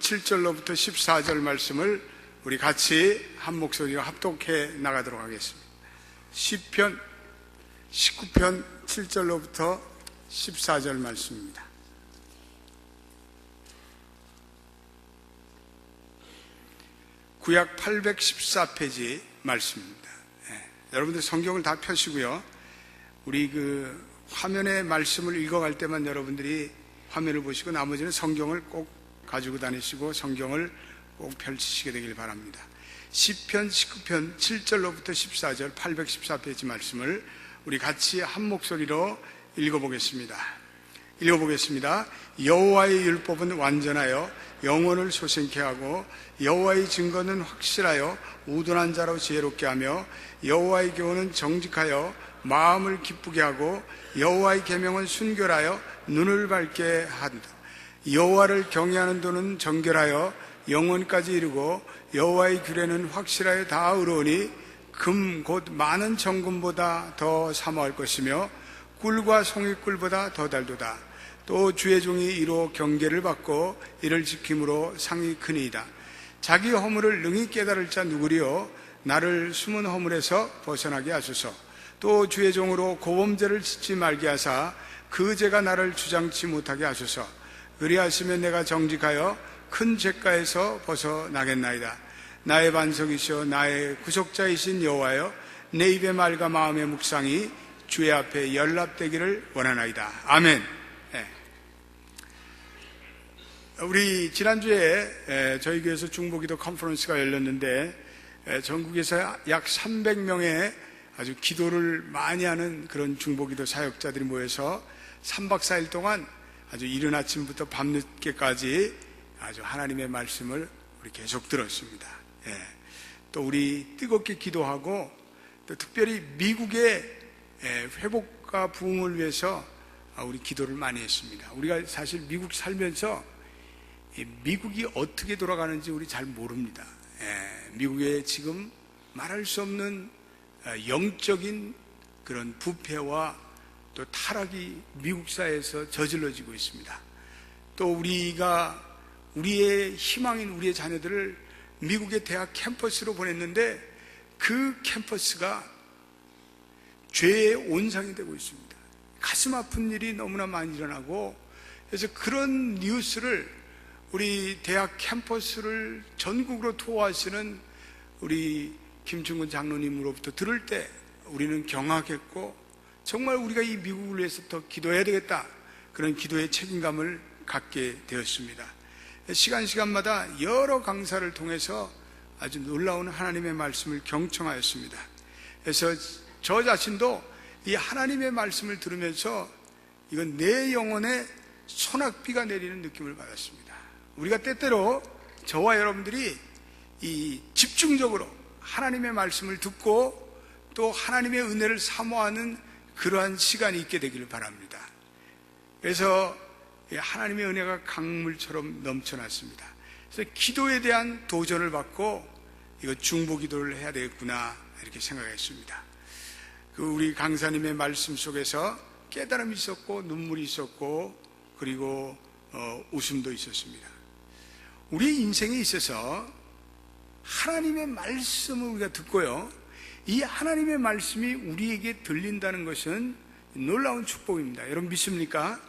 7절로부터 14절 말씀을 우리 같이 한 목소리로 합독해 나가도록 하겠습니다. 시편 19편 7절로부터 14절 말씀입니다. 구약 814페이지 말씀입니다. 여러분들 성경을 다 펴시고요. 우리 화면에 말씀을 읽어갈 때만 여러분들이 화면을 보시고 나머지는 성경을 꼭 가지고 다니시고 성경을 꼭 펼치시게 되길 바랍니다. 시편 19편 7절로부터 14절 814페이지 말씀을 우리 같이 한 목소리로 읽어보겠습니다. 여호와의 율법은 완전하여 영혼을 소생케 하고 여호와의 증거는 확실하여 우둔한 자로 지혜롭게 하며 여호와의 교훈은 정직하여 마음을 기쁘게 하고 여호와의 계명은 순결하여 눈을 밝게 한다. 여호와를 경외하는 도는 정결하여 영혼까지 이르고 여호와의 규례는 확실하여 다 의로우니 금 곧 많은 정금보다 더 사모할 것이며 꿀과 송이꿀보다 더 달도다. 또 주의 종이 이로 경계를 받고 이를 지킴으로 상이 크니이다. 자기 허물을 능히 깨달을 자 누구리요? 나를 숨은 허물에서 벗어나게 하소서. 또 주의 종으로 고범죄를 짓지 말게 하사 그 죄가 나를 주장치 못하게 하소서. 그리하시면 내가 정직하여 큰 죄가에서 벗어나겠나이다. 나의 반석이시여 나의 구속자이신 여호와여 내 입의 말과 마음의 묵상이 주의 앞에 연락되기를 원하나이다. 아멘. 우리 지난주에 저희 교회에서 중보기도 컨퍼런스가 열렸는데 전국에서 약 300명의 아주 기도를 많이 하는 그런 중보기도 사역자들이 모여서 3박 4일 동안 아주 이른 아침부터 밤늦게까지 아주 하나님의 말씀을 우리 계속 들었습니다. 또 우리 뜨겁게 기도하고 또 특별히 미국의 회복과 부흥을 위해서 우리 기도를 많이 했습니다. 우리가 사실 미국 살면서 미국이 어떻게 돌아가는지 우리 잘 모릅니다. 미국에 지금 말할 수 없는 영적인 그런 부패와 또 타락이 미국 사회에서 저질러지고 있습니다. 또 우리의 희망인 우리의 자녀들을 미국의 대학 캠퍼스로 보냈는데 그 캠퍼스가 죄의 온상이 되고 있습니다. 가슴 아픈 일이 너무나 많이 일어나고 그래서 그런 뉴스를 우리 대학 캠퍼스를 전국으로 투어하시는 우리 김충근 장로님으로부터 들을 때 우리는 경악했고 정말 우리가 이 미국을 위해서 더 기도해야 되겠다 그런 기도의 책임감을 갖게 되었습니다. 시간마다 여러 강사를 통해서 아주 놀라운 하나님의 말씀을 경청하였습니다. 그래서 저 자신도 이 하나님의 말씀을 들으면서 이건 내 영혼에 소낙비가 내리는 느낌을 받았습니다. 우리가 때때로 저와 여러분들이 이 집중적으로 하나님의 말씀을 듣고 또 하나님의 은혜를 사모하는 그러한 시간이 있게 되기를 바랍니다. 그래서 하나님의 은혜가 강물처럼 넘쳐났습니다. 그래서 기도에 대한 도전을 받고 이거 중보 기도를 해야 되겠구나 이렇게 생각했습니다. 우리 강사님의 말씀 속에서 깨달음이 있었고 눈물이 있었고 그리고 웃음도 있었습니다. 우리 인생에 있어서 하나님의 말씀을 우리가 듣고요, 이 하나님의 말씀이 우리에게 들린다는 것은 놀라운 축복입니다. 여러분 믿습니까?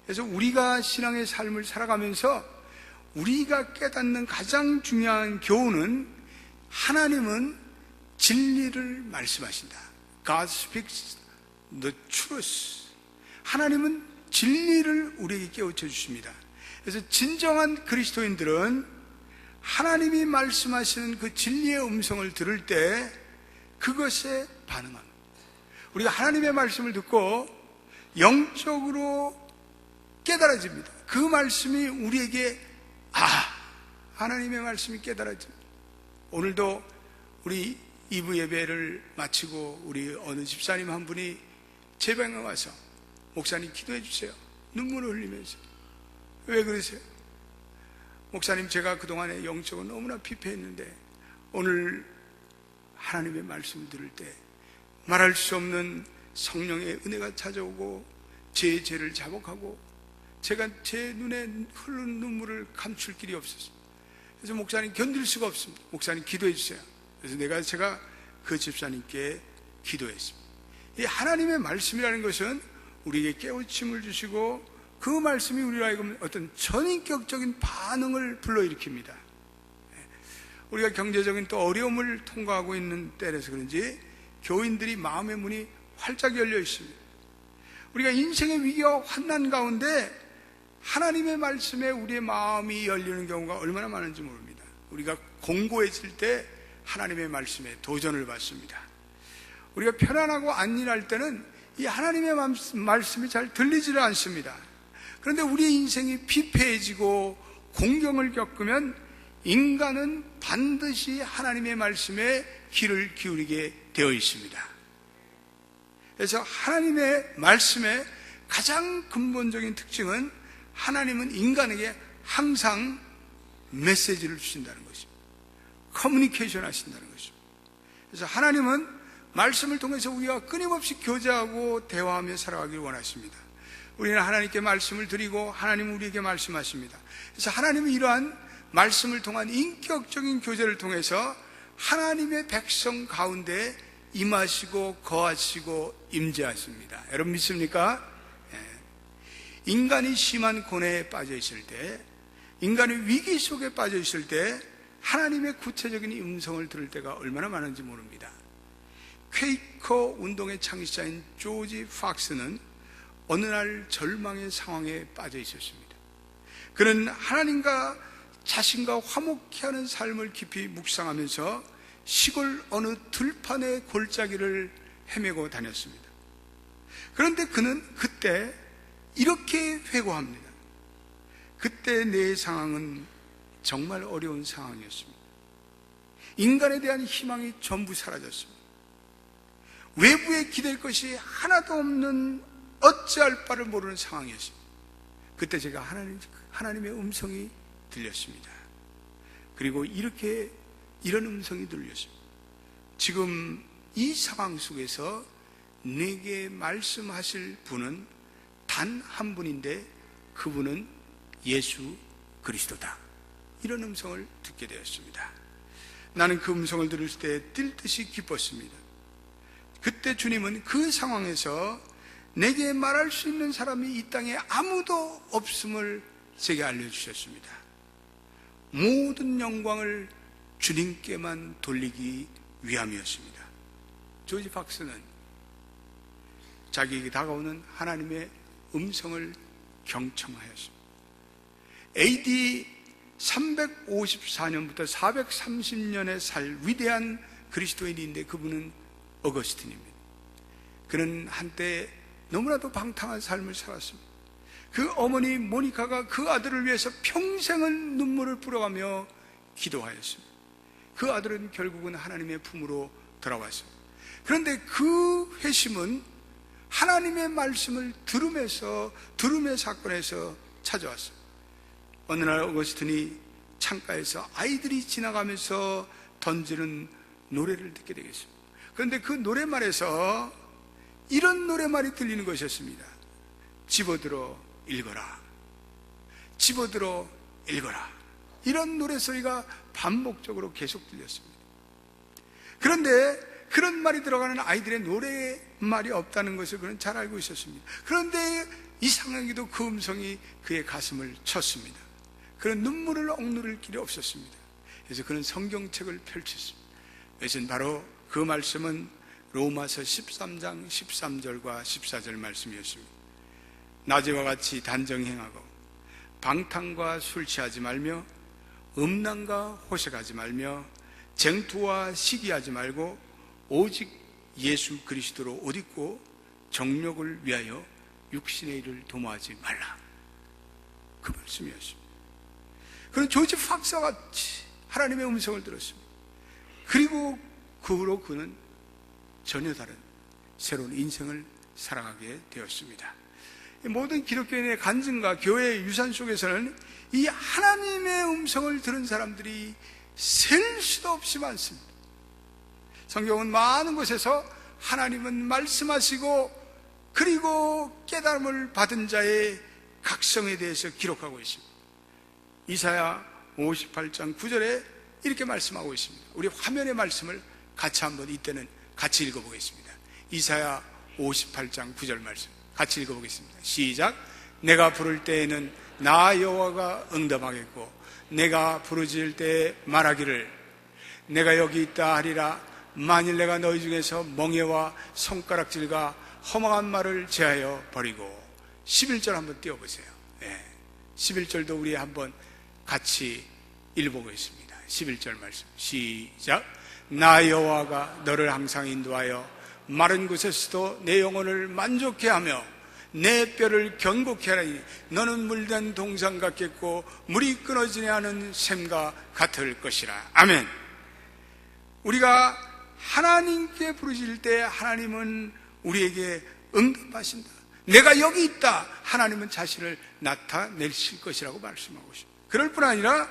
그래서 우리가 신앙의 삶을 살아가면서 우리가 깨닫는 가장 중요한 교훈은 하나님은 진리를 말씀하신다. God speaks the truth. 하나님은 진리를 우리에게 깨우쳐 주십니다. 그래서 진정한 그리스도인들은 하나님이 말씀하시는 그 진리의 음성을 들을 때 그것에 반응합니다. 우리가 하나님의 말씀을 듣고 영적으로 깨달아집니다. 그 말씀이 우리에게 하나님의 말씀이 깨달아집니다. 오늘도 우리 2부 예배를 마치고 우리 어느 집사님 한 분이 제 방에 와서 목사님 기도해 주세요. 눈물을 흘리면서. 왜 그러세요? 목사님, 제가 그동안에 영적으로 너무나 피폐했는데 오늘 하나님의 말씀을 들을 때 말할 수 없는 성령의 은혜가 찾아오고 제 죄를 자복하고 제가 제 눈에 흐르는 눈물을 감출 길이 없었습니다. 그래서 목사님 견딜 수가 없습니다. 목사님 기도해 주세요. 그래서 제가 그 집사님께 기도했습니다. 이 하나님의 말씀이라는 것은 우리에게 깨우침을 주시고 그 말씀이 우리로 하여금 어떤 전인격적인 반응을 불러일으킵니다. 우리가 경제적인 또 어려움을 통과하고 있는 때라서 그런지 교인들이 마음의 문이 활짝 열려 있습니다. 우리가 인생의 위기와 환난 가운데 하나님의 말씀에 우리의 마음이 열리는 경우가 얼마나 많은지 모릅니다. 우리가 공고해질 때 하나님의 말씀에 도전을 받습니다. 우리가 편안하고 안일할 때는 이 하나님의 말씀이 잘 들리지를 않습니다. 그런데 우리의 인생이 피폐해지고 공경을 겪으면 인간은 반드시 하나님의 말씀에 귀를 기울이게 되어 있습니다. 그래서 하나님의 말씀의 가장 근본적인 특징은 하나님은 인간에게 항상 메시지를 주신다는 것입니다. 커뮤니케이션 하신다는 것입니다. 그래서 하나님은 말씀을 통해서 우리가 끊임없이 교제하고 대화하며 살아가길 원하십니다. 우리는 하나님께 말씀을 드리고 하나님은 우리에게 말씀하십니다. 그래서 하나님은 이러한 말씀을 통한 인격적인 교제를 통해서 하나님의 백성 가운데 임하시고 거하시고 임재하십니다. 여러분 믿습니까? 인간이 심한 고뇌에 빠져 있을 때, 인간이 위기 속에 빠져 있을 때 하나님의 구체적인 음성을 들을 때가 얼마나 많은지 모릅니다. 퀘이커 운동의 창시자인 조지 팍스는 어느 날 절망의 상황에 빠져 있었습니다. 그는 하나님과 자신과 화목케 하는 삶을 깊이 묵상하면서 시골 어느 들판의 골짜기를 헤매고 다녔습니다. 그런데 그는 그때 이렇게 회고합니다. 그때 내 상황은 정말 어려운 상황이었습니다. 인간에 대한 희망이 전부 사라졌습니다. 외부에 기댈 것이 하나도 없는 어찌할 바를 모르는 상황이었습니다. 그때 제가 하나님의 음성이 들렸습니다. 그리고 이런 음성이 들렸습니다. 지금 이 상황 속에서 내게 말씀하실 분은 단 한 분인데 그분은 예수 그리스도다. 이런 음성을 듣게 되었습니다. 나는 그 음성을 들을 때 뛸 듯이 기뻤습니다. 그때 주님은 그 상황에서 내게 말할 수 있는 사람이 이 땅에 아무도 없음을 제게 알려주셨습니다. 모든 영광을 주님께만 돌리기 위함이었습니다. 조지 팍스는 자기에게 다가오는 하나님의 음성을 경청하였습니다. AD 354년부터 430년에 살 위대한 그리스도인인데 그분은 어거스틴입니다. 그는 한때 너무나도 방탕한 삶을 살았습니다. 그 어머니 모니카가 그 아들을 위해서 평생을 눈물을 뿌려가며 기도하였습니다. 그 아들은 결국은 하나님의 품으로 돌아왔습니다. 그런데 그 회심은 하나님의 말씀을 들음의 사건에서 찾아왔습니다. 어느 날 어거스틴이 창가에서 아이들이 지나가면서 던지는 노래를 듣게 되겠습니다. 그런데 그 노래말에서 이런 노래말이 들리는 것이었습니다. 집어들어 읽어라. 집어들어 읽어라. 이런 노래소리가 반복적으로 계속 들렸습니다. 그런데 그런 말이 들어가는 아이들의 노래말이 없다는 것을 그는 잘 알고 있었습니다. 그런데 이상하게도 그 음성이 그의 가슴을 쳤습니다. 그는 눈물을 억누를 길이 없었습니다. 그래서 그는 성경책을 펼쳤습니다. 그것은 바로 그 말씀은 로마서 13장 13절과 14절 말씀이었습니다. 낮에와 같이 단정행하고 방탕과 술 취하지 말며 음란과 호색하지 말며 쟁투와 시기하지 말고 오직 예수 그리스도로 옷 입고 정욕을 위하여 육신의 일을 도모하지 말라. 그 말씀이었습니다. 그는 조지 팍스와 같이 하나님의 음성을 들었습니다. 그리고 그 후로 그는 전혀 다른 새로운 인생을 살아가게 되었습니다. 모든 기독교인의 간증과 교회의 유산 속에서는 이 하나님의 음성을 들은 사람들이 셀 수도 없이 많습니다. 성경은 많은 곳에서 하나님은 말씀하시고 그리고 깨달음을 받은 자의 각성에 대해서 기록하고 있습니다. 이사야 58장 9절에 이렇게 말씀하고 있습니다. 우리 화면의 말씀을 같이 한번 이때는 같이 읽어보겠습니다. 이사야 58장 9절 말씀 같이 읽어보겠습니다. 시작. 내가 부를 때에는 나 여호와가 응답하겠고 내가 부르짖을 때에 말하기를 내가 여기 있다 하리라. 만일 내가 너희 중에서 멍에와 손가락질과 허망한 말을 제하여 버리고 11절 한번 띄워보세요. 11절도 우리 한번 같이 읽어보겠습니다. 11절 말씀 시작. 나 여호와가 너를 항상 인도하여 마른 곳에서도 내 영혼을 만족해 하며 내 뼈를 견고케 하리니 너는 물된 동상 같겠고 물이 끊어지지 않은 샘과 같을 것이라. 아멘. 우리가 하나님께 부르실 때 하나님은 우리에게 응답하신다. 내가 여기 있다. 하나님은 자신을 나타내실 것이라고 말씀하고 있습니다. 그럴 뿐 아니라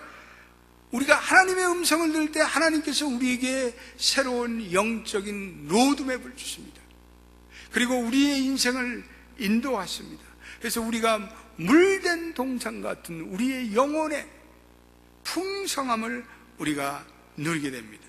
우리가 하나님의 음성을 들을 때 하나님께서 우리에게 새로운 영적인 로드맵을 주십니다. 그리고 우리의 인생을 인도하십니다. 그래서 우리가 물된 동상 같은 우리의 영혼의 풍성함을 우리가 누리게 됩니다.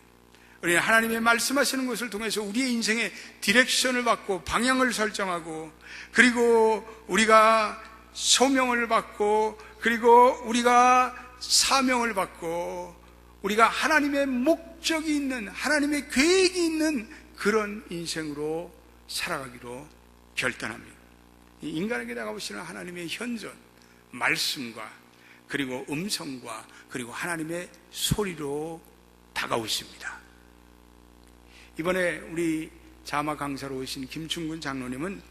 우리는 하나님의 말씀하시는 것을 통해서 우리의 인생의 디렉션을 받고 방향을 설정하고 그리고 우리가 소명을 받고 그리고 우리가 사명을 받고 우리가 하나님의 목적이 있는 하나님의 계획이 있는 그런 인생으로 살아가기로 결단합니다. 인간에게 다가오시는 하나님의 현존, 말씀과 그리고 음성과 그리고 하나님의 소리로 다가오십니다. 이번에 우리 자마 강사로 오신 김충근 장로님은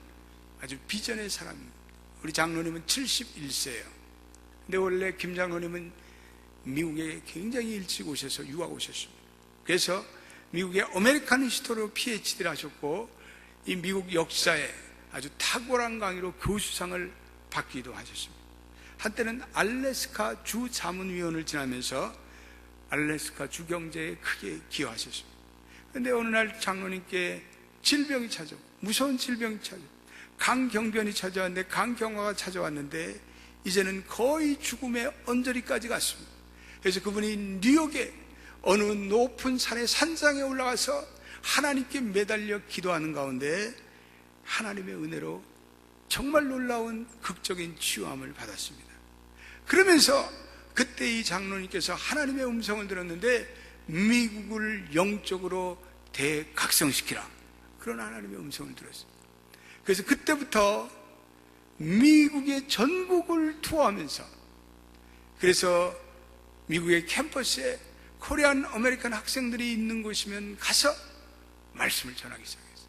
아주 비전의 사람입니다. 우리 장로님은 71세예요. 근데 원래 김 장로님은 미국에 굉장히 일찍 오셔서 유학 오셨습니다. 그래서 미국의 아메리칸 히스토리로 PhD를 하셨고 이 미국 역사에 아주 탁월한 강의로 교수상을 받기도 하셨습니다. 한때는 알래스카 주 자문위원을 지나면서 알래스카 주 경제에 크게 기여하셨습니다. 그런데 어느 날 장로님께 질병이 찾아오고 무서운 질병이 찾아오고 강경변이 찾아왔는데 강경화가 찾아왔는데 이제는 거의 죽음의 언저리까지 갔습니다. 그래서 그분이 뉴욕의 어느 높은 산의 산장에 올라가서 하나님께 매달려 기도하는 가운데 하나님의 은혜로 정말 놀라운 극적인 치유함을 받았습니다. 그러면서 그때 이 장로님께서 하나님의 음성을 들었는데 미국을 영적으로 대각성시키라, 그런 하나님의 음성을 들었습니다. 그래서 그때부터 미국의 전국을 투어하면서 그래서 미국의 캠퍼스에 코리안 아메리칸 학생들이 있는 곳이면 가서 말씀을 전하기 시작했어요.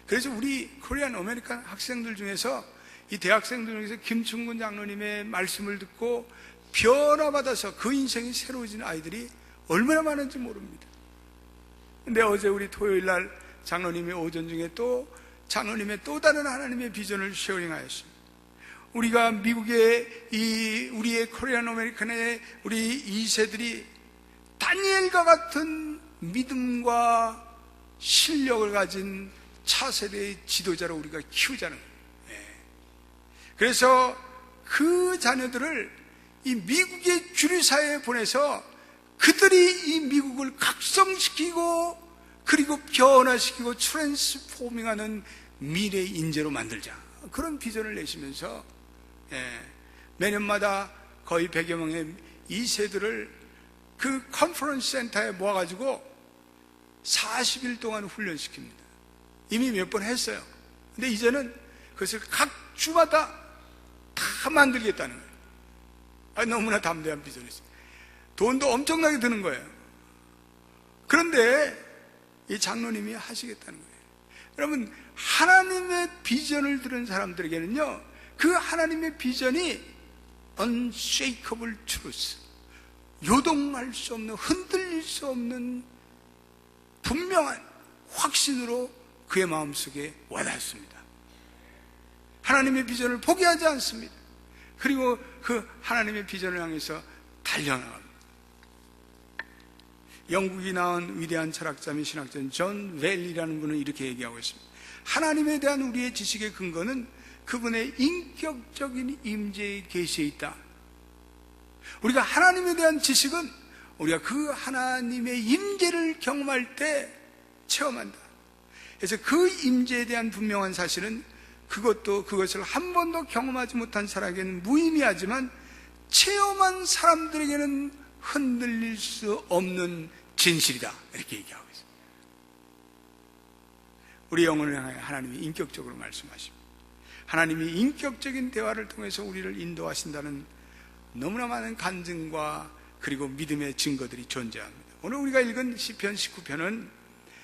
그래서 우리 코리안 아메리칸 학생들 중에서 이 대학생들 중에서 김충근 장로님의 말씀을 듣고 변화받아서 그 인생이 새로워진 아이들이 얼마나 많은지 모릅니다. 근데 어제 우리 토요일 날 장로님이 오전 중에 또 장로님의 또 다른 하나님의 비전을 쉐어링하였습니다. 우리가 미국의 우리의 코리안 아메리칸의 우리 2세들이 다니엘과 같은 믿음과 실력을 가진 차세대의 지도자로 우리가 키우자는 거예요. 그래서 그 자녀들을 이 미국의 주류사회에 보내서 그들이 이 미국을 각성시키고 그리고 변화시키고 트랜스포밍하는 미래의 인재로 만들자, 그런 비전을 내시면서 매년마다 거의 100여 명의 2세들을 그 컨퍼런스 센터에 모아가지고 40일 동안 훈련시킵니다. 이미 몇 번 했어요. 근데 이제는 그것을 각 주마다 다 만들겠다는 거예요. 너무나 담대한 비전이었어요. 돈도 엄청나게 드는 거예요. 그런데 이 장로님이 하시겠다는 거예요. 여러분, 하나님의 비전을 들은 사람들에게는요, 그 하나님의 비전이 unshakable truth, 요동할 수 없는, 흔들릴 수 없는 분명한 확신으로 그의 마음속에 와닿습니다. 하나님의 비전을 포기하지 않습니다. 그리고 그 하나님의 비전을 향해서 달려나갑니다. 영국이 낳은 위대한 철학자인 신학자인 존 웰리라는 분은 이렇게 얘기하고 있습니다. 하나님에 대한 우리의 지식의 근거는 그분의 인격적인 임재에 계시에 있다. 우리가 하나님에 대한 지식은 우리가 그 하나님의 임재를 경험할 때 체험한다. 그래서 그 임재에 대한 분명한 사실은 그것을 한 번도 경험하지 못한 사람에게는 무의미하지만 체험한 사람들에게는 흔들릴 수 없는 진실이다. 이렇게 얘기하고 있습니다. 우리 영혼을 향해 하나님이 인격적으로 말씀하십니다. 하나님이 인격적인 대화를 통해서 우리를 인도하신다는 너무나 많은 간증과 그리고 믿음의 증거들이 존재합니다. 오늘 우리가 읽은 시편 19편은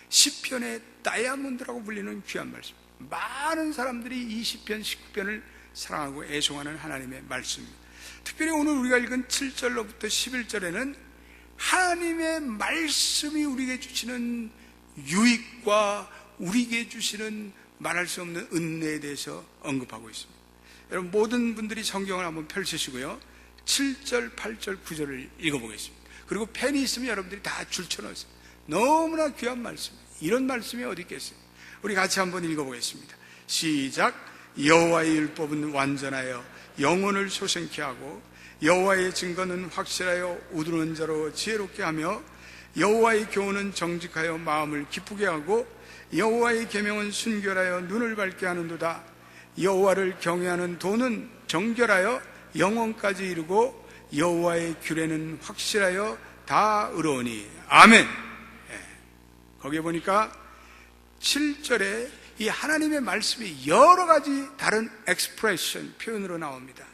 시편의 다이아몬드라고 불리는 귀한 말씀입니다. 많은 사람들이 이 시편 19편을 사랑하고 애송하는 하나님의 말씀입니다. 특별히 오늘 우리가 읽은 7절로부터 11절에는 하나님의 말씀이 우리에게 주시는 유익과 우리에게 주시는 말할 수 없는 은혜에 대해서 언급하고 있습니다. 여러분 모든 분들이 성경을 한번 펼치시고요, 7절, 8절, 9절을 읽어보겠습니다. 그리고 펜이 있으면 여러분들이 다 줄쳐놓으세요. 너무나 귀한 말씀입니다. 이런 말씀이 어디 있겠어요? 우리 같이 한번 읽어보겠습니다. 시작. 여호와의 율법은 완전하여 영혼을 소생케 하고 여호와의 증거는 확실하여 우두른 자로 지혜롭게 하며 여호와의 교훈은 정직하여 마음을 기쁘게 하고 여호와의 계명은 순결하여 눈을 밝게 하는도다. 여호와를 경외하는 도는 정결하여 영혼까지 이루고 여호와의 규례는 확실하여 다 의로우니. 아멘. 거기에 보니까 7절에 이 하나님의 말씀이 여러 가지 다른 expression, 표현으로 나옵니다.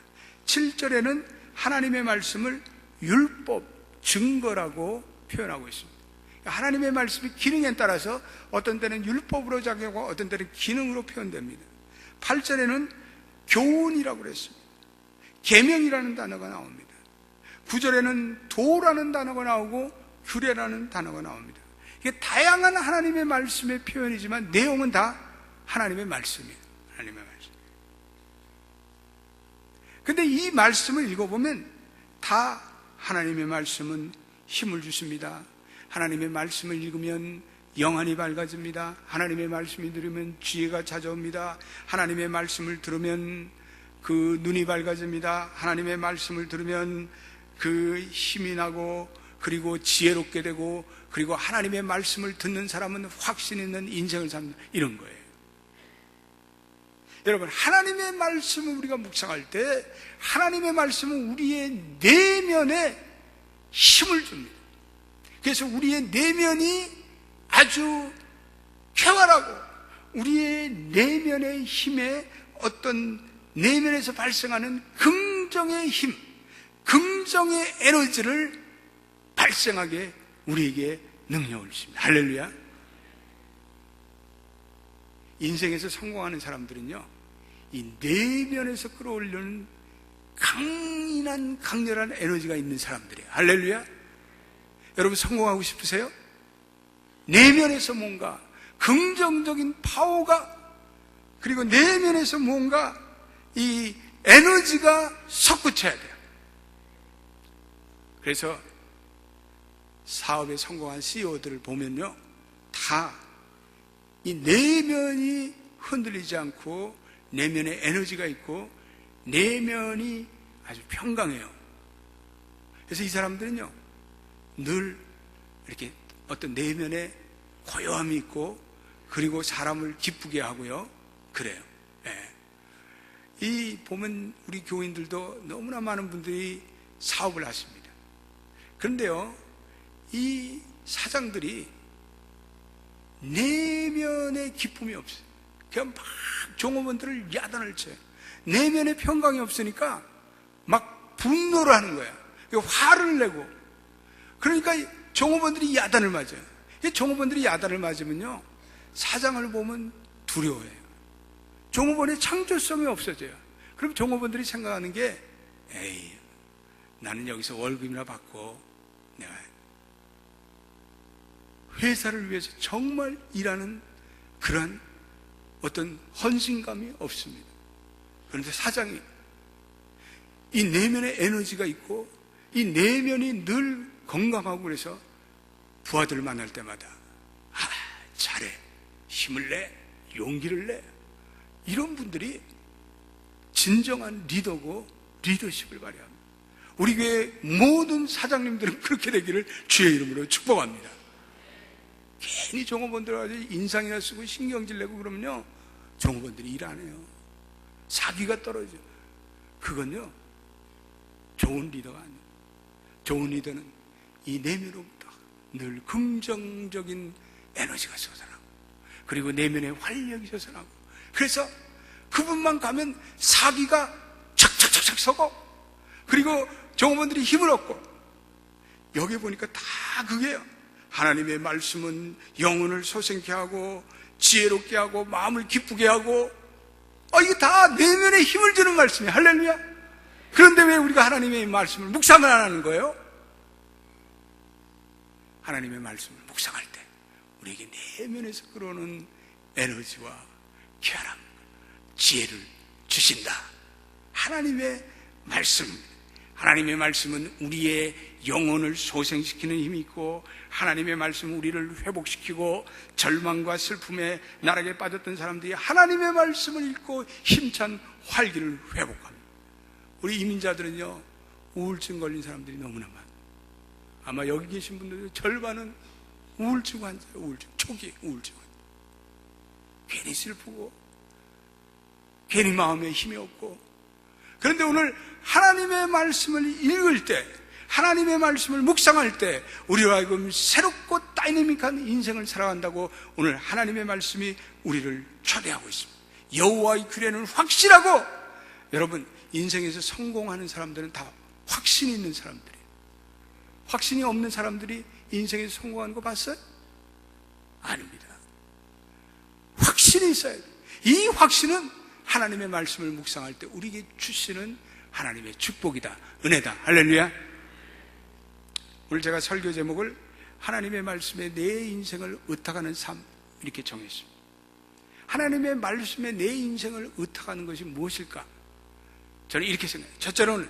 7절에는 하나님의 말씀을 율법, 증거라고 표현하고 있습니다. 하나님의 말씀이 기능에 따라서 어떤 때는 율법으로 작용하고 어떤 때는 기능으로 표현됩니다. 8절에는 교훈이라고 그랬습니다. 계명이라는 단어가 나옵니다. 9절에는 도라는 단어가 나오고 규례라는 단어가 나옵니다. 이게 다양한 하나님의 말씀의 표현이지만 내용은 다 하나님의 말씀이에요. 하나님의 말씀. 근데 이 말씀을 읽어보면 다 하나님의 말씀은 힘을 주십니다. 하나님의 말씀을 읽으면 영안이 밝아집니다. 하나님의 말씀을 들으면 지혜가 찾아옵니다. 하나님의 말씀을 들으면 그 눈이 밝아집니다. 하나님의 말씀을 들으면 그 힘이 나고 그리고 지혜롭게 되고 그리고 하나님의 말씀을 듣는 사람은 확신 있는 인생을 삽니다. 이런 거예요. 여러분, 하나님의 말씀을 우리가 묵상할 때 하나님의 말씀은 우리의 내면에 힘을 줍니다. 그래서 우리의 내면이 아주 쾌활하고 우리의 내면의 힘에 어떤 내면에서 발생하는 긍정의 힘, 긍정의 에너지를 발생하게 우리에게 능력을 주십니다. 할렐루야. 인생에서 성공하는 사람들은요, 이 내면에서 끌어올리는 강렬한 에너지가 있는 사람들이에요. 할렐루야. 여러분 성공하고 싶으세요? 내면에서 뭔가 긍정적인 파워가, 그리고 내면에서 뭔가 이 에너지가 솟구쳐야 돼요. 그래서 사업에 성공한 CEO들을 보면요, 다 이 내면이 흔들리지 않고 내면에 에너지가 있고 내면이 아주 평강해요. 그래서 이 사람들은요, 늘 이렇게 어떤 내면에 고요함이 있고 그리고 사람을 기쁘게 하고요. 그래요. 네. 이 보면 우리 교인들도 너무나 많은 분들이 사업을 하십니다. 그런데요, 이 사장들이 내면에 기쁨이 없어요. 그냥 막 종업원들을 야단을 쳐요. 내면에 평강이 없으니까 막 분노를 하는 거야. 화를 내고. 그러니까 종업원들이 야단을 맞아요. 종업원들이 야단을 맞으면요, 사장을 보면 두려워해요. 종업원의 창조성이 없어져요. 그럼 종업원들이 생각하는 게, 에이, 나는 여기서 월급이나 받고 내가 회사를 위해서 정말 일하는 그런 어떤 헌신감이 없습니다. 그런데 사장이 이 내면에 에너지가 있고 이 내면이 늘 건강하고 그래서 부하들을 만날 때마다 잘해, 힘을 내, 용기를 내, 이런 분들이 진정한 리더고 리더십을 발휘합니다. 우리 교회 모든 사장님들은 그렇게 되기를 주의 이름으로 축복합니다. 괜히 종업원들 가지고 인상이나 쓰고 신경질 내고 그러면요, 종업원들이 일 안 해요. 사기가 떨어져. 그건요, 좋은 리더가 아니에요. 좋은 리더는 이 내면으로부터 늘 긍정적인 에너지가 솟아나고, 그리고 내면에 활력이 솟아나고, 그래서 그분만 가면 사기가 착착착착 서고, 그리고 종업원들이 힘을 얻고. 여기 보니까 다 그게요. 하나님의 말씀은 영혼을 소생케 하고 지혜롭게 하고 마음을 기쁘게 하고, 이게 다 내면에 힘을 주는 말씀이에요. 할렐루야. 그런데 왜 우리가 하나님의 말씀을 묵상을 안 하는 거예요? 하나님의 말씀을 묵상할 때 우리에게 내면에서 끌어오는 에너지와 쾌활함, 지혜를 주신다. 하나님의 말씀, 하나님의 말씀은 우리의 영혼을 소생시키는 힘이 있고, 하나님의 말씀은 우리를 회복시키고, 절망과 슬픔에 나락에 빠졌던 사람들이 하나님의 말씀을 읽고 힘찬 활기를 회복합니다. 우리 이민자들은요, 우울증 걸린 사람들이 너무나 많아요. 아마 여기 계신 분들 절반은 우울증 환자예요. 우울증, 초기 우울증 환자. 괜히 슬프고 괜히 마음에 힘이 없고. 그런데 오늘 하나님의 말씀을 읽을 때, 하나님의 말씀을 묵상할 때 우리로 하여금 새롭고 다이내믹한 인생을 살아간다고 오늘 하나님의 말씀이 우리를 초대하고 있습니다. 여호와의 규례는 확실하고, 여러분, 인생에서 성공하는 사람들은 다 확신이 있는 사람들이에요. 확신이 없는 사람들이 인생에서 성공하는 거 봤어요? 아닙니다. 확신이 있어야 돼요. 이 확신은 하나님의 말씀을 묵상할 때 우리에게 주시는 하나님의 축복이다, 은혜다. 할렐루야. 오늘 제가 설교 제목을 하나님의 말씀에 내 인생을 의탁하는 삶, 이렇게 정했습니다. 하나님의 말씀에 내 인생을 의탁하는 것이 무엇일까? 저는 이렇게 생각해요. 첫째로는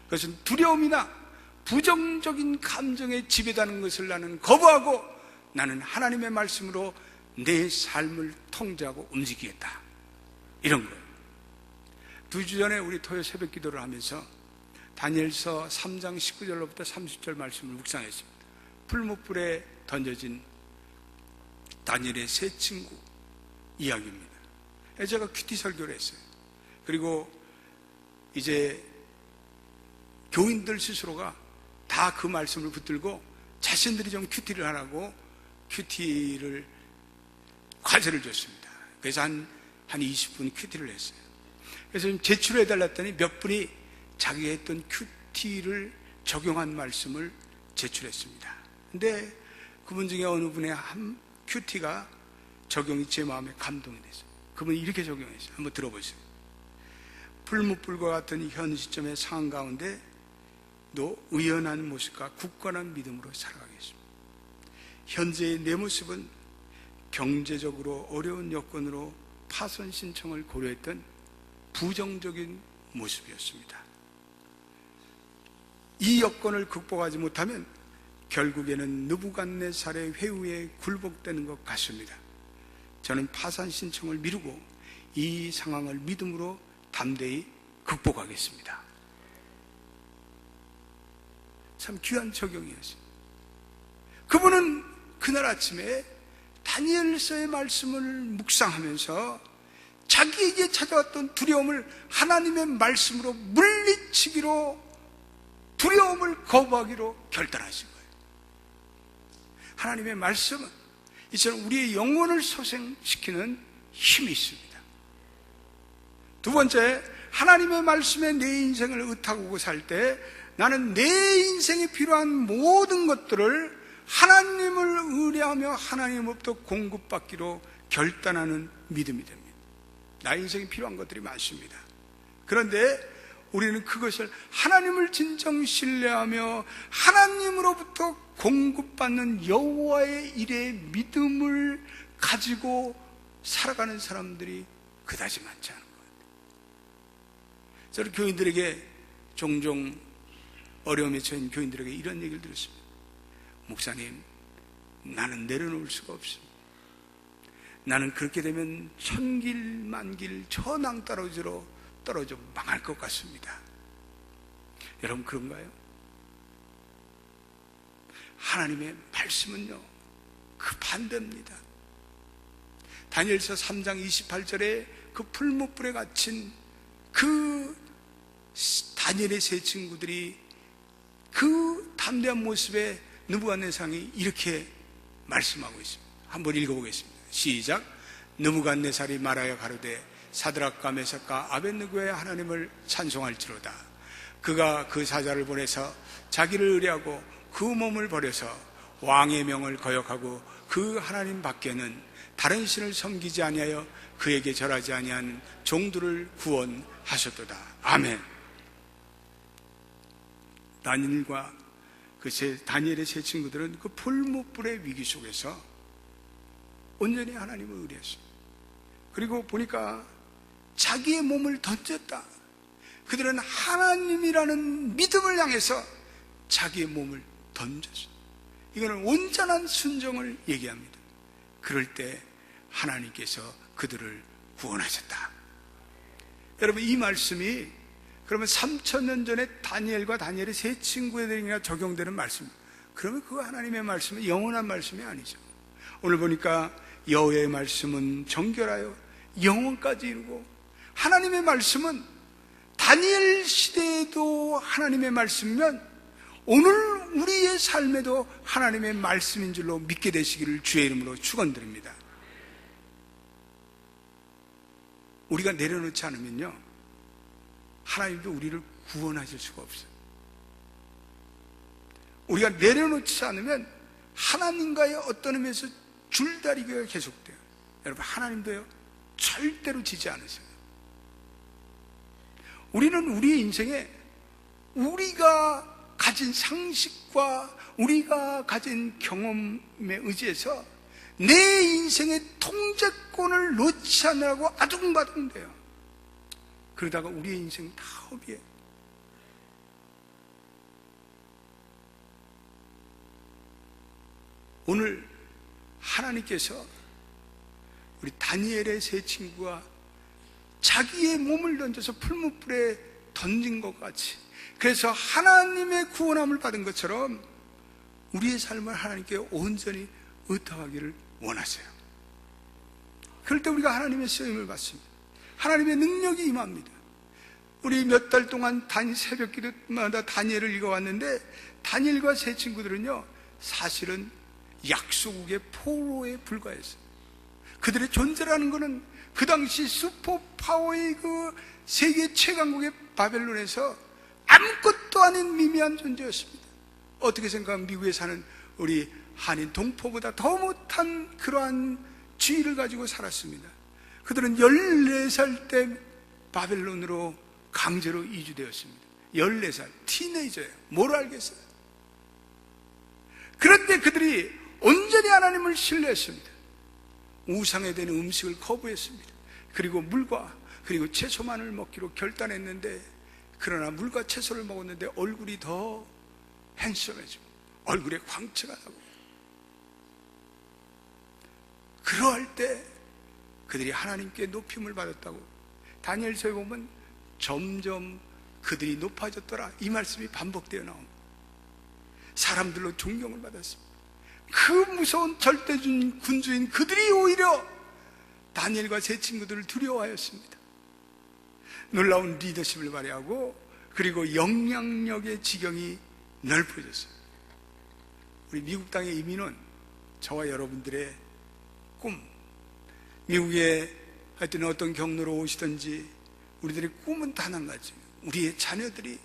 그것은 두려움이나 부정적인 감정에 지배되는 것을 나는 거부하고, 나는 하나님의 말씀으로 내 삶을 통제하고 움직이겠다, 이런 거예요. 2주 전에 우리 토요 새벽 기도를 하면서 다니엘서 3장 19절로부터 30절 말씀을 묵상했습니다. 풀무불에 던져진 다니엘의 세 친구 이야기입니다. 제가 큐티 설교를 했어요. 그리고 이제 교인들 스스로가 다 그 말씀을 붙들고 자신들이 좀 큐티를 하라고 큐티를 과제를 줬습니다. 그래서 한 20분 큐티를 했어요. 그래서 좀 제출해 달랐더니 몇 분이 자기가 했던 큐티를 적용한 말씀을 제출했습니다. 근데 그분 중에 어느 분의 한 큐티가 적용이 제 마음에 감동이 됐어요. 그분이 이렇게 적용했어요. 한번 들어보세요. 풀무불과 같은 현 시점의 상황 가운데 너 의연한 모습과 굳건한 믿음으로 살아가겠습니다. 현재의 내 모습은 경제적으로 어려운 여건으로 파손 신청을 고려했던 부정적인 모습이었습니다. 이 여건을 극복하지 못하면 결국에는 느부갓네살의 회유에 굴복되는 것 같습니다. 저는 파산 신청을 미루고 이 상황을 믿음으로 담대히 극복하겠습니다. 참 귀한 적용이었습니다. 그분은 그날 아침에 다니엘서의 말씀을 묵상하면서 자기에게 찾아왔던 두려움을 하나님의 말씀으로 물리치기로, 두려움을 거부하기로 결단하신 거예요. 하나님의 말씀은 이처럼 우리의 영혼을 소생시키는 힘이 있습니다. 두 번째, 하나님의 말씀에 내 인생을 의탁하고 살 때 나는 내 인생에 필요한 모든 것들을 하나님을 의뢰하며 하나님으로부터 공급받기로 결단하는 믿음이 됩니다. 나의 인생에 필요한 것들이 많습니다. 그런데 우리는 그것을 하나님을 진정 신뢰하며 하나님으로부터 공급받는 여호와의 일에 믿음을 가지고 살아가는 사람들이 그다지 많지 않은 것 같아요. 저는 교인들에게 종종 어려움에 처한 교인들에게 이런 얘기를 들었습니다. 목사님, 나는 내려놓을 수가 없습니다. 나는 그렇게 되면 천길 만길 저 낭떠러지로 떨어져 망할 것 같습니다. 여러분, 그런가요? 하나님의 말씀은요, 그 반대입니다. 다니엘서 3장 28절에 그 풀무불에 갇힌 그 다니엘의 세 친구들이 그 담대한 모습에 느부갓네살이 이렇게 말씀하고 있습니다. 한번 읽어보겠습니다. 시작. 느부갓네살이 말하여 가로되 사드락과 메삭과 아벳느고의 하나님을 찬송할지로다. 그가 그 사자를 보내서 자기를 의뢰하고 그 몸을 버려서 왕의 명을 거역하고 그 하나님 밖에는 다른 신을 섬기지 아니하여 그에게 절하지 아니한 종들을 구원하셨도다. 아멘. 다니엘의 세 친구들은 그 풀무불의 위기 속에서 온전히 하나님을 의뢰했어요. 그리고 보니까 자기의 몸을 던졌다. 그들은 하나님이라는 믿음을 향해서 자기의 몸을 던졌어요. 이거는 온전한 순종을 얘기합니다. 그럴 때 하나님께서 그들을 구원하셨다. 여러분, 이 말씀이 그러면 3000년 전에 다니엘과 다니엘의 세 친구에게나 적용되는 말씀입니다. 그러면 그 하나님의 말씀은 영원한 말씀이 아니죠. 오늘 보니까 여호와의 말씀은 정결하여 영원까지 이루고, 하나님의 말씀은 다니엘 시대에도 하나님의 말씀이면 오늘 우리의 삶에도 하나님의 말씀인 줄로 믿게 되시기를 주의 이름으로 축원드립니다. 우리가 내려놓지 않으면요, 하나님도 우리를 구원하실 수가 없어요. 우리가 내려놓지 않으면 하나님과의 어떤 의미에서 줄다리기가 계속돼요. 여러분, 하나님도요, 절대로 지지 않으세요. 우리는 우리의 인생에 우리가 가진 상식과 우리가 가진 경험에 의지해서 내 인생의 통제권을 놓지 않으라고 아둥바둥대요. 그러다가 우리의 인생 다 허비해요. 오늘 하나님께서 우리 다니엘의 세 친구가 자기의 몸을 던져서 풀무불에 던진 것 같이, 그래서 하나님의 구원함을 받은 것처럼 우리의 삶을 하나님께 온전히 의탁하기를 원하세요. 그럴 때 우리가 하나님의 쓰임을 받습니다. 하나님의 능력이 임합니다. 우리 몇 달 동안 새벽 기도마다 다니엘을 읽어왔는데, 다니엘과 세 친구들은요, 사실은 약소국의 포로에 불과했어요. 그들의 존재라는 것은 그 당시 슈퍼파워의 그 세계 최강국의 바벨론에서 아무것도 아닌 미미한 존재였습니다. 어떻게 생각하면 미국에 사는 우리 한인 동포보다 더 못한 그러한 지위를 가지고 살았습니다. 그들은 14살 때 바벨론으로 강제로 이주되었습니다. 14살, 티네이저예요. 뭘 알겠어요? 그런데 그들이 온전히 하나님을 신뢰했습니다. 우상에 대한 음식을 거부했습니다. 그리고 물과 그리고 채소만을 먹기로 결단했는데, 그러나 물과 채소를 먹었는데 얼굴이 더 핸섬해지고 얼굴에 광채가 나고, 그러할 때 그들이 하나님께 높임을 받았다고 다니엘서에 보면 점점 그들이 높아졌더라, 이 말씀이 반복되어 나옵니다. 사람들로 존경을 받았습니다. 그 무서운 절대주인 군주인 그들이 오히려 다니엘과 세 친구들을 두려워하였습니다. 놀라운 리더십을 발휘하고, 그리고 영향력의 지경이 넓어졌어요. 우리 미국 땅의 이민은 저와 여러분들의 꿈, 미국에 하여튼 어떤 경로로 오시든지 우리들의 꿈은 단 한 가지, 우리의 자녀들이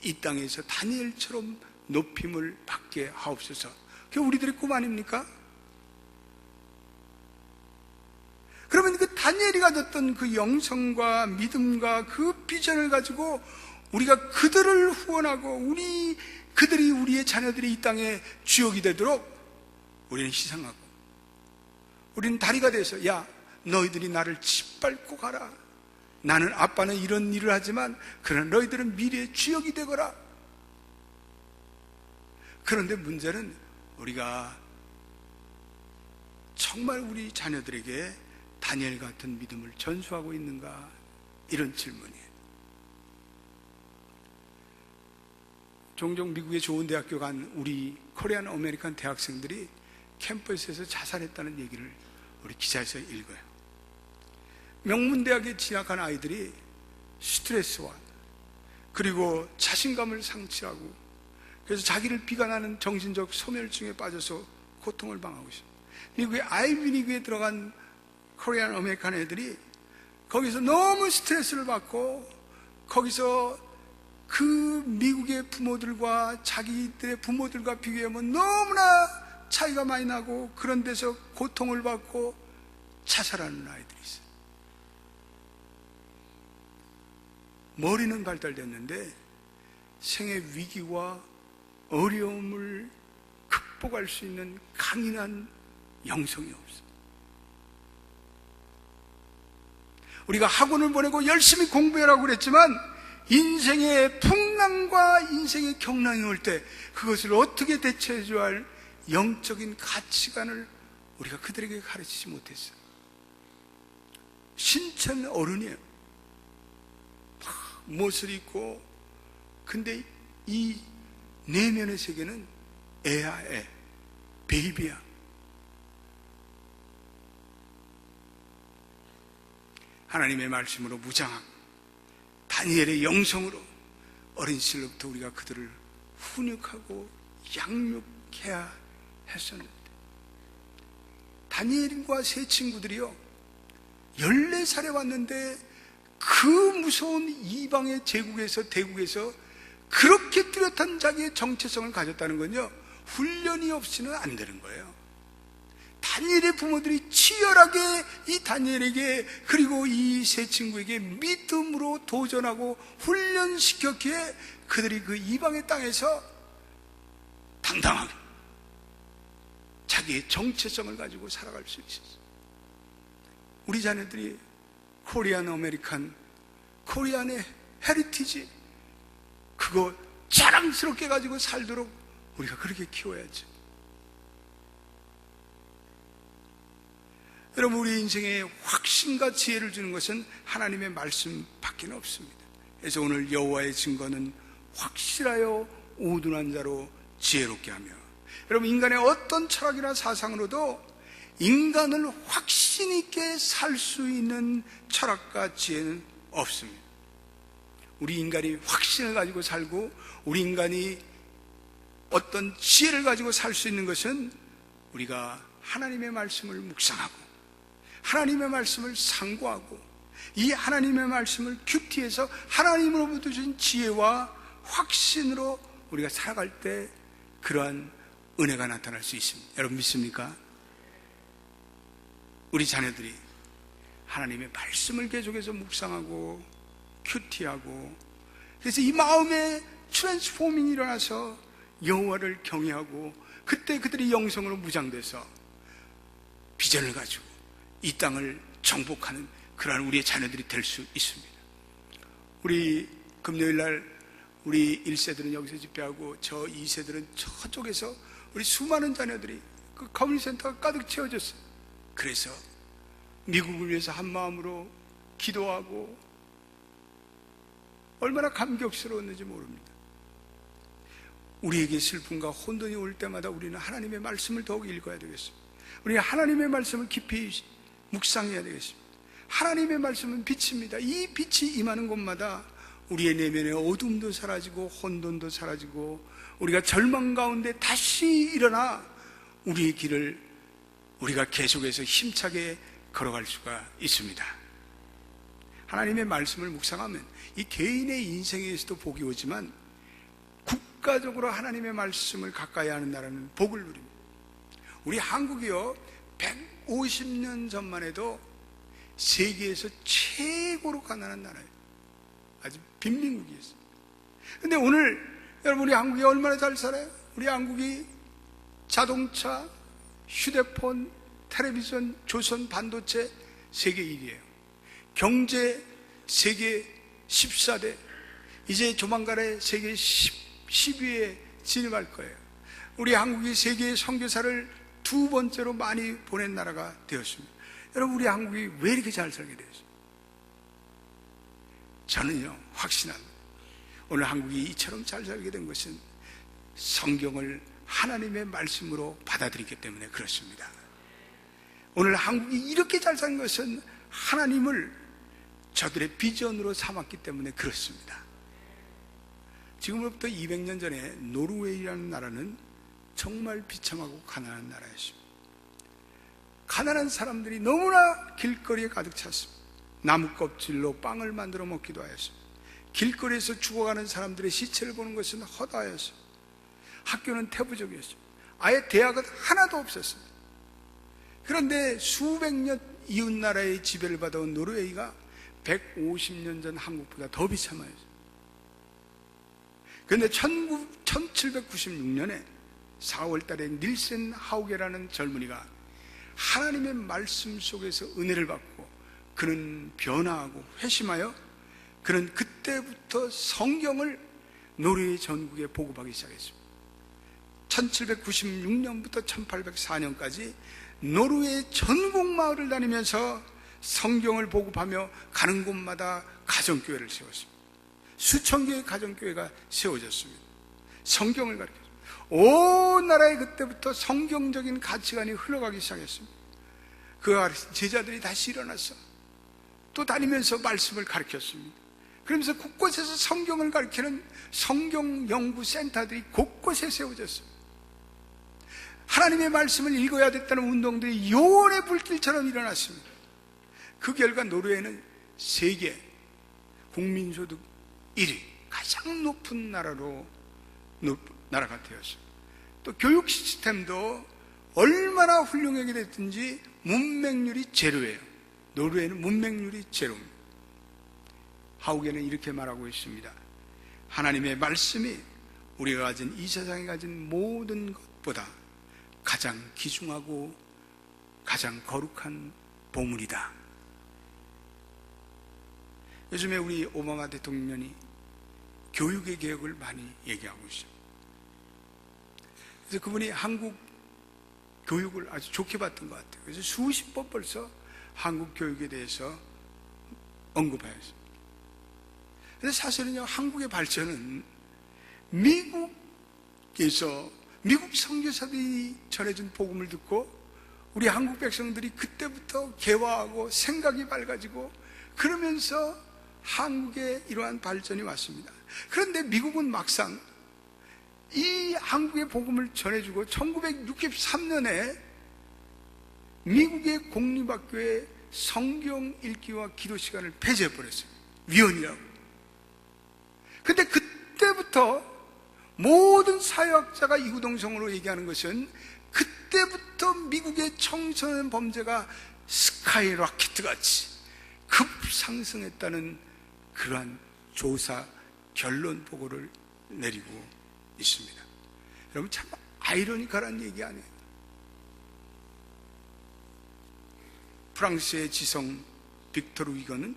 이 땅에서 다니엘처럼 높임을 받게 하옵소서. 그게 우리들의 꿈 아닙니까? 그러면 그 다니엘이 가졌던 그 영성과 믿음과 그 비전을 가지고 우리가 그들을 후원하고 그들이 우리의 자녀들이 이 땅에 주역이 되도록 우리는 희생하고, 우리는 다리가 돼서, 야, 너희들이 나를 짓밟고 가라. 나는, 아빠는 이런 일을 하지만 그러나 너희들은 미래의 주역이 되거라. 그런데 문제는 우리가 정말 우리 자녀들에게 다니엘 같은 믿음을 전수하고 있는가, 이런 질문이에요. 종종 미국의 좋은 대학교 간 우리 코리안 아메리칸 대학생들이 캠퍼스에서 자살했다는 얘기를 우리 기사에서 읽어요. 명문대학에 진학한 아이들이 스트레스와 그리고 자신감을 상실하고 그래서 자기를 비관하는 정신적 소멸증에 빠져서 고통을 당하고 있습니다. 미국의 아이비리그에 들어간 코리안 아메리칸 애들이 거기서 너무 스트레스를 받고 거기서 그 미국의 부모들과 자기들의 부모들과 비교하면 너무나 차이가 많이 나고 그런 데서 고통을 받고 자살하는 아이들이 있어요. 머리는 발달됐는데 생의 위기와 어려움을 극복할 수 있는 강인한 영성이 없어요. 우리가 학원을 보내고 열심히 공부하라고 그랬지만 인생의 풍랑과 인생의 경랑이 올 때 그것을 어떻게 대처해 줘야 할 영적인 가치관을 우리가 그들에게 가르치지 못했어요. 신천 어른이에요. 못을 입고 근데 이 내면의 세계는 애야 애, 베이비야. 하나님의 말씀으로 무장하고 다니엘의 영성으로 어린 시절부터 우리가 그들을 훈육하고 양육해야 했었는데 다니엘과 세 친구들이요 14살에 왔는데 그 무서운 이방의 제국에서 대국에서 그렇게 뚜렷한 자기의 정체성을 가졌다는 건요 훈련이 없이는 안 되는 거예요. 다니엘의 부모들이 치열하게 이 다니엘에게 그리고 이 세 친구에게 믿음으로 도전하고 훈련시켰기에 그들이 그 이방의 땅에서 당당하게 자기의 정체성을 가지고 살아갈 수 있었어요. 우리 자녀들이 코리안 아메리칸, 코리안의 헤리티지 그거 자랑스럽게 가지고 살도록 우리가 그렇게 키워야죠. 여러분, 우리 인생에 확신과 지혜를 주는 것은 하나님의 말씀밖에 없습니다. 그래서 오늘 여호와의 증거는 확실하여 우둔한 자로 지혜롭게 하며, 여러분, 인간의 어떤 철학이나 사상으로도 인간을 확신 있게 살 수 있는 철학과 지혜는 없습니다. 우리 인간이 확신을 가지고 살고 우리 인간이 어떤 지혜를 가지고 살 수 있는 것은 우리가 하나님의 말씀을 묵상하고 하나님의 말씀을 상고하고 이 하나님의 말씀을 큐티해서 하나님으로부터 주신 지혜와 확신으로 우리가 살아갈 때 그러한 은혜가 나타날 수 있습니다. 여러분 믿습니까? 우리 자녀들이 하나님의 말씀을 계속해서 묵상하고 큐티하고 그래서 이 마음에 트랜스포밍이 일어나서 여호와를 경외하고 그때 그들이 영성으로 무장돼서 비전을 가지고 이 땅을 정복하는 그러한 우리의 자녀들이 될 수 있습니다. 우리 금요일날 우리 1세들은 여기서 집회하고 저 2세들은 저쪽에서 우리 수많은 자녀들이 그 커뮤니티센터가 가득 채워졌어요. 그래서 미국을 위해서 한 마음으로 기도하고 얼마나 감격스러웠는지 모릅니다. 우리에게 슬픔과 혼돈이 올 때마다 우리는 하나님의 말씀을 더욱 읽어야 되겠습니다. 우리는 하나님의 말씀을 깊이 묵상해야 되겠습니다. 하나님의 말씀은 빛입니다. 이 빛이 임하는 곳마다 우리의 내면의 어둠도 사라지고 혼돈도 사라지고 우리가 절망 가운데 다시 일어나 우리의 길을 우리가 계속해서 힘차게 걸어갈 수가 있습니다. 하나님의 말씀을 묵상하면 이 개인의 인생에서도 복이 오지만 국가적으로 하나님의 말씀을 가까이 하는 나라는 복을 누립니다. 우리 한국이요 150년 전만 해도 세계에서 최고로 가난한 나라예요. 아주 빈민국이었어요. 근데 오늘 여러분 우리 한국이 얼마나 잘 살아요? 우리 한국이 자동차, 휴대폰, 텔레비전, 조선 반도체 세계 1위예요. 경제 세계 14대, 이제 조만간에 세계 10위에 진입할 거예요. 우리 한국이 세계의 선교사를 두 번째로 많이 보낸 나라가 되었습니다. 여러분 우리 한국이 왜 이렇게 잘 살게 되었어요? 저는요 확신합니다. 오늘 한국이 이처럼 잘 살게 된 것은 성경을 하나님의 말씀으로 받아들이기 때문에 그렇습니다. 오늘 한국이 이렇게 잘 산 것은 하나님을 저들의 비전으로 삼았기 때문에 그렇습니다. 지금으로부터 200년 전에 노르웨이라는 나라는 정말 비참하고 가난한 나라였습니다. 가난한 사람들이 너무나 길거리에 가득 찼습니다. 나무 껍질로 빵을 만들어 먹기도 하였습니다. 길거리에서 죽어가는 사람들의 시체를 보는 것은 허다하였습니다. 학교는 태부적이었습니다. 아예 대학은 하나도 없었습니다. 그런데 수백 년 이웃 나라의 지배를 받아온 노르웨이가 150년 전 한국보다 더 비참하였습니다. 그런데 1796년에 4월 달에 닐센 하우게라는 젊은이가 하나님의 말씀 속에서 은혜를 받고 그는 변화하고 회심하여 그는 그때부터 성경을 노르웨이 전국에 보급하기 시작했습니다. 1796년부터 1804년까지 노르웨이 전국 마을을 다니면서 성경을 보급하며 가는 곳마다 가정교회를 세웠습니다. 수천 개의 가정교회가 세워졌습니다. 성경을 가르쳤습니다. 온 나라에 그때부터 성경적인 가치관이 흘러가기 시작했습니다. 그 제자들이 다시 일어나서 또 다니면서 말씀을 가르쳤습니다. 그러면서 곳곳에서 성경을 가르치는 성경연구센터들이 곳곳에 세워졌습니다. 하나님의 말씀을 읽어야 됐다는 운동들이 요원의 불길처럼 일어났습니다. 그 결과 노르웨이는 세계 국민소득 1위 가장 높은 나라가 되었습니다. 또 교육 시스템도 얼마나 훌륭하게 됐든지 문맹률이 제로예요. 노르웨이는 문맹률이 제로입니다. 하우게는 이렇게 말하고 있습니다. 하나님의 말씀이 우리가 가진 이 세상에 가진 모든 것보다 가장 귀중하고 가장 거룩한 보물이다. 요즘에 우리 오바마 대통령이 교육의 개혁을 많이 얘기하고 있습니다. 그래서 그분이 한국 교육을 아주 좋게 봤던 것 같아요. 그래서 수십 번 벌써 한국 교육에 대해서 언급하였습니다. 그래서 사실은요, 한국의 발전은 미국에서 미국 선교사들이 전해준 복음을 듣고 우리 한국 백성들이 그때부터 개화하고 생각이 밝아지고 그러면서 한국에 이러한 발전이 왔습니다. 그런데 미국은 막상 이 한국의 복음을 전해주고 1963년에 미국의 공립학교에 성경 읽기와 기도 시간을 폐지해버렸어요. 위헌이라고. 근데 그때부터 모든 사회학자가 이구동성으로 얘기하는 것은 그때부터 미국의 청소년 범죄가 스카이라켓 같이 급상승했다는 그러한 조사 결론 보고를 내리고 있습니다. 여러분, 참 아이러니컬한 얘기 아니에요? 프랑스의 지성 빅토르 위거는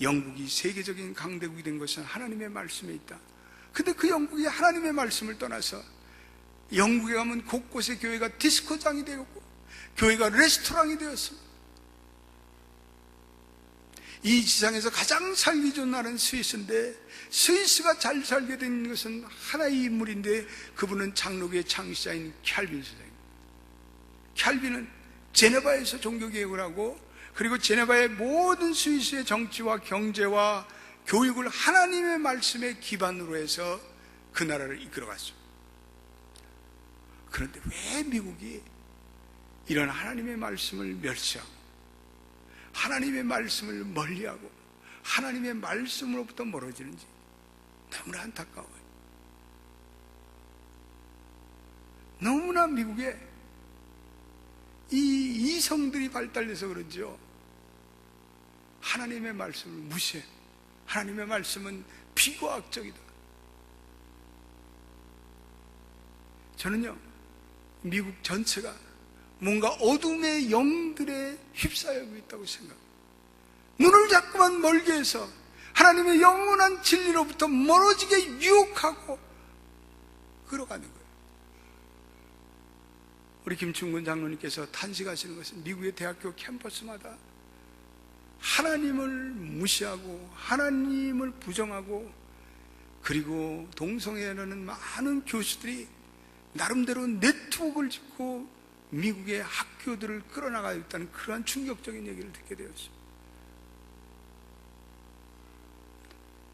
영국이 세계적인 강대국이 된 것은 하나님의 말씀에 있다. 근데 그 영국이 하나님의 말씀을 떠나서 영국에 가면 곳곳에 교회가 디스코장이 되었고 교회가 레스토랑이 되었습니다. 이 지상에서 가장 살기 좋은 나라는 스위스인데 스위스가 잘 살게 된 것은 하나의 인물인데 그분은 장로교의 창시자인 캘빈 선생입니다. 캘빈은 제네바에서 종교개혁을 하고 그리고 제네바의 모든 스위스의 정치와 경제와 교육을 하나님의 말씀에 기반으로 해서 그 나라를 이끌어갔습니다. 그런데 왜 미국이 이런 하나님의 말씀을 멸시하고 하나님의 말씀을 멀리하고 하나님의 말씀으로부터 멀어지는지 너무나 안타까워요. 너무나 미국에 이 이성들이 발달돼서 그런지요, 하나님의 말씀을 무시해. 하나님의 말씀은 비과학적이다. 저는요, 미국 전체가 뭔가 어둠의 영들에 휩싸이고 있다고 생각합니다. 눈을 자꾸만 멀게 해서 하나님의 영원한 진리로부터 멀어지게 유혹하고 끌어가는 거예요. 우리 김충근 장로님께서 탄식하시는 것은 미국의 대학교 캠퍼스마다 하나님을 무시하고 하나님을 부정하고 그리고 동성애라는 많은 교수들이 나름대로 네트워크를 짓고 미국의 학교들을 끌어나가고 있다는 그러한 충격적인 얘기를 듣게 되었습니다.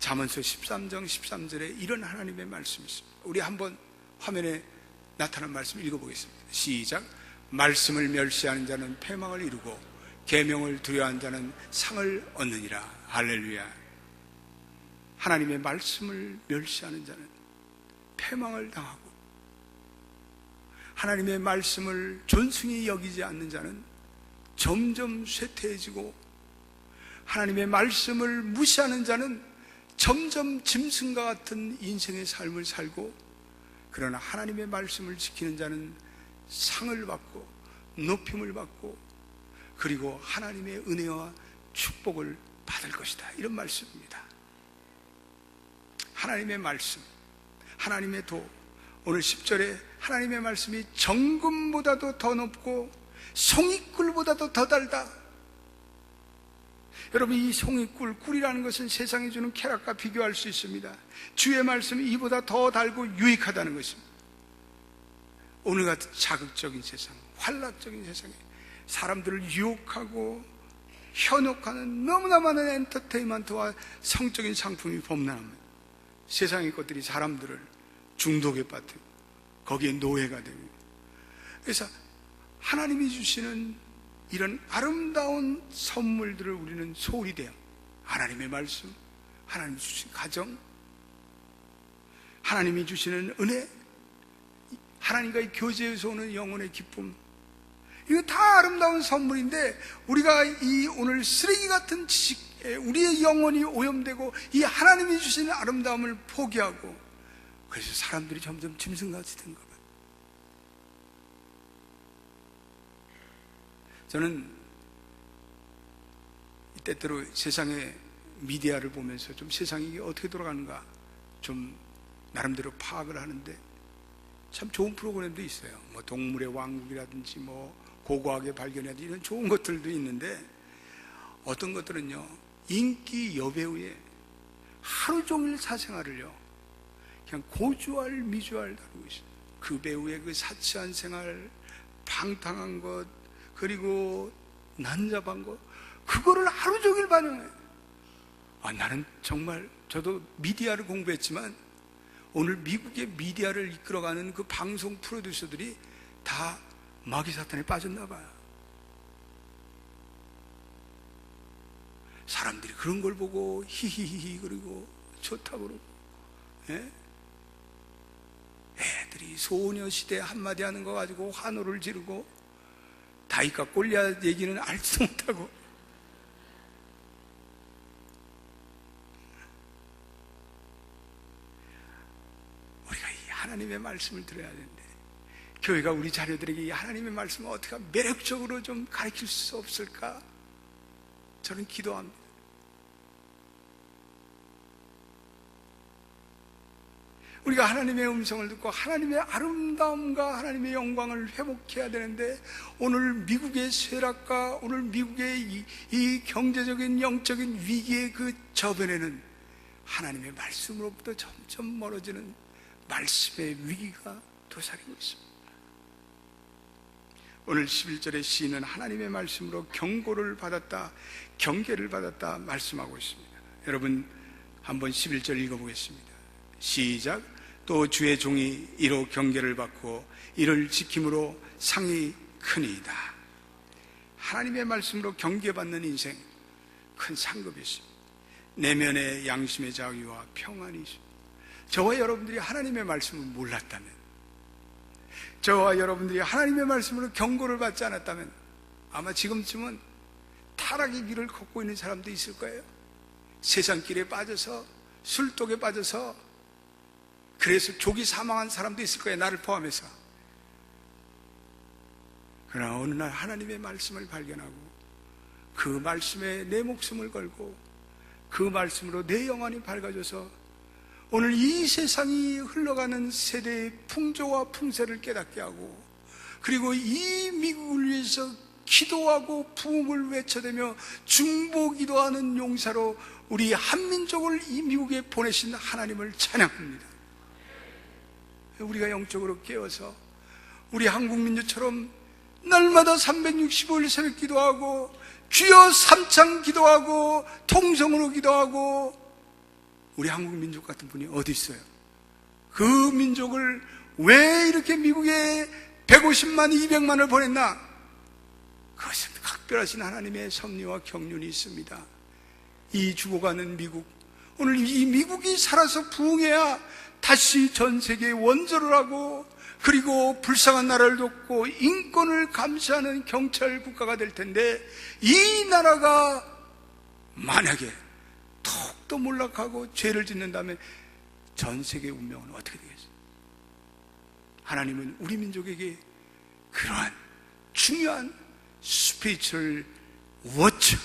잠언서 13장 13절에 이런 하나님의 말씀이 있습니다. 우리 한번 화면에 나타난 말씀 읽어보겠습니다. 시작. 말씀을 멸시하는 자는 패망을 이루고 계명을 두려워하는 자는 상을 얻느니라. 할렐루야. 하나님의 말씀을 멸시하는 자는 패망을 당하고, 하나님의 말씀을 존중히 여기지 않는 자는 점점 쇠퇴해지고, 하나님의 말씀을 무시하는 자는 점점 짐승과 같은 인생의 삶을 살고, 그러나 하나님의 말씀을 지키는 자는 상을 받고 높임을 받고, 그리고 하나님의 은혜와 축복을 받을 것이다. 이런 말씀입니다. 하나님의 말씀, 하나님의 도. 오늘 10절에 하나님의 말씀이 정금보다도 더 높고 송이꿀보다도 더 달다. 여러분, 이 송이꿀, 꿀이라는 것은 세상이 주는 쾌락과 비교할 수 있습니다. 주의 말씀이 이보다 더 달고 유익하다는 것입니다. 오늘 같은 자극적인 세상, 환락적인 세상에 사람들을 유혹하고 현혹하는 너무나 많은 엔터테인먼트와 성적인 상품이 범람합니다. 세상의 것들이 사람들을 중독에 빠뜨리고 거기에 노예가 되고, 그래서 하나님이 주시는 이런 아름다운 선물들을 우리는 소홀히 대요. 하나님의 말씀, 하나님이 주신 가정, 하나님이 주시는 은혜, 하나님과의 교제에서 오는 영혼의 기쁨, 이거 다 아름다운 선물인데 우리가 이 오늘 쓰레기 같은 지식에 우리의 영혼이 오염되고 이 하나님이 주시는 아름다움을 포기하고, 그래서 사람들이 점점 짐승같이 된 것 같아요. 저는 때때로 세상의 미디어를 보면서 좀 세상이 어떻게 돌아가는가 좀 나름대로 파악을 하는데, 참 좋은 프로그램도 있어요. 뭐 동물의 왕국이라든지 뭐 고고하게 발견해야 이런 좋은 것들도 있는데, 어떤 것들은요 인기 여배우의 하루 종일 사생활을요 그냥 고주알 미주알 다루고 있어요. 그 배우의 그 사치한 생활, 방탕한 것, 그리고 난잡한 것, 그거를 하루 종일 반영해요. 나는 정말, 저도 미디어를 공부했지만 오늘 미국의 미디어를 이끌어가는 그 방송 프로듀서들이 다 마귀 사탄에 빠졌나 봐요. 사람들이 그런 걸 보고 히히히히 그러고 좋다고 그러고, 예? 애들이 소녀시대 한마디 하는 거 가지고 환호를 지르고, 다윗과 골리앗 얘기는 알지도 못하고, 우리가 이 하나님의 말씀을 들어야 되는데, 교회가 우리 자녀들에게 이 하나님의 말씀을 어떻게 매력적으로 좀 가르칠 수 없을까? 저는 기도합니다. 우리가 하나님의 음성을 듣고 하나님의 아름다움과 하나님의 영광을 회복해야 되는데, 오늘 미국의 쇠락과 오늘 미국의 이 경제적인 영적인 위기의 그 저변에는 하나님의 말씀으로부터 점점 멀어지는 말씀의 위기가 도사리고 있습니다. 오늘 11절의 시인은 하나님의 말씀으로 경고를 받았다, 경계를 받았다 말씀하고 있습니다. 여러분 한번 11절 읽어보겠습니다. 시작. 또 주의 종이 이로 경계를 받고 이를 지킴으로 상이 크니이다. 하나님의 말씀으로 경계받는 인생, 큰 상급이 있습니다. 내면의 양심의 자유와 평안이 있습니다. 저와 여러분들이 하나님의 말씀을 몰랐다면, 저와 여러분들이 하나님의 말씀으로 경고를 받지 않았다면 아마 지금쯤은 타락의 길을 걷고 있는 사람도 있을 거예요. 세상길에 빠져서, 술독에 빠져서, 그래서 조기 사망한 사람도 있을 거예요, 나를 포함해서. 그러나 어느 날 하나님의 말씀을 발견하고 그 말씀에 내 목숨을 걸고 그 말씀으로 내 영혼이 밝아져서 오늘 이 세상이 흘러가는 세대의 풍조와 풍세를 깨닫게 하고, 그리고 이 미국을 위해서 기도하고 부흥을 외쳐대며 중보기도하는 용사로 우리 한민족을 이 미국에 보내신 하나님을 찬양합니다. 우리가 영적으로 깨어서 우리 한국 민족처럼 날마다 365일 새벽 기도하고 주여 삼창 기도하고 통성으로 기도하고, 우리 한국 민족 같은 분이 어디 있어요? 그 민족을 왜 이렇게 미국에 150만, 200만을 보냈나? 그것은 각별하신 하나님의 섭리와 경륜이 있습니다. 이 죽어가는 미국, 오늘 이 미국이 살아서 부흥해야 다시 전 세계에 원조를 하고, 그리고 불쌍한 나라를 돕고 인권을 감시하는 경찰 국가가 될 텐데, 이 나라가 만약에 더욱더 몰락하고 죄를 짓는다면 전 세계의 운명은 어떻게 되겠어요? 하나님은 우리 민족에게 그러한 중요한 스피리추얼 워처,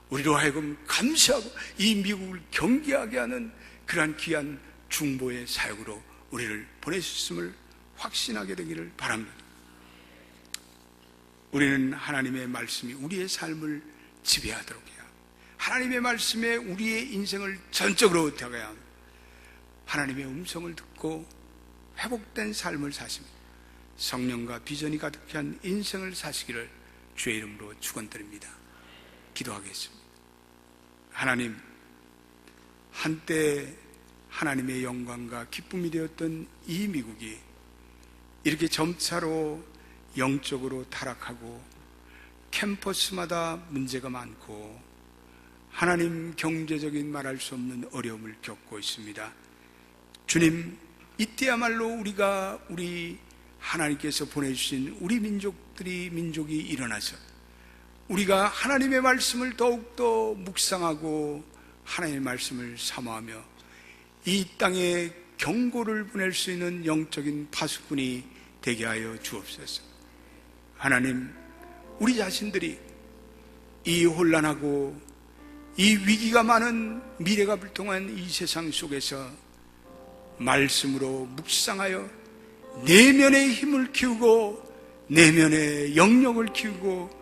우리로 하여금 감시하고 이 미국을 경계하게 하는 그러한 귀한 중보의 사역으로 우리를 보내셨음을 확신하게 되기를 바랍니다. 우리는 하나님의 말씀이 우리의 삶을 지배하도록 해야, 하나님의 말씀에 우리의 인생을 전적으로 들어가야 합니다. 하나님의 음성을 듣고 회복된 삶을 사십니다. 성령과 비전이 가득한 인생을 사시기를 주의 이름으로 축원드립니다. 기도하겠습니다. 하나님, 한때 하나님의 영광과 기쁨이 되었던 이 미국이 이렇게 점차로 영적으로 타락하고 캠퍼스마다 문제가 많고 하나님, 경제적인 말할 수 없는 어려움을 겪고 있습니다. 주님, 이때야말로 우리 하나님께서 보내주신 우리 민족이 일어나서 우리가 하나님의 말씀을 더욱더 묵상하고 하나님의 말씀을 사모하며 이 땅에 경고를 보낼 수 있는 영적인 파수꾼이 되게 하여 주옵소서. 하나님, 우리 자신들이 이 혼란하고 이 위기가 많은 미래가 불통한 이 세상 속에서 말씀으로 묵상하여 내면의 힘을 키우고 내면의 영역을 키우고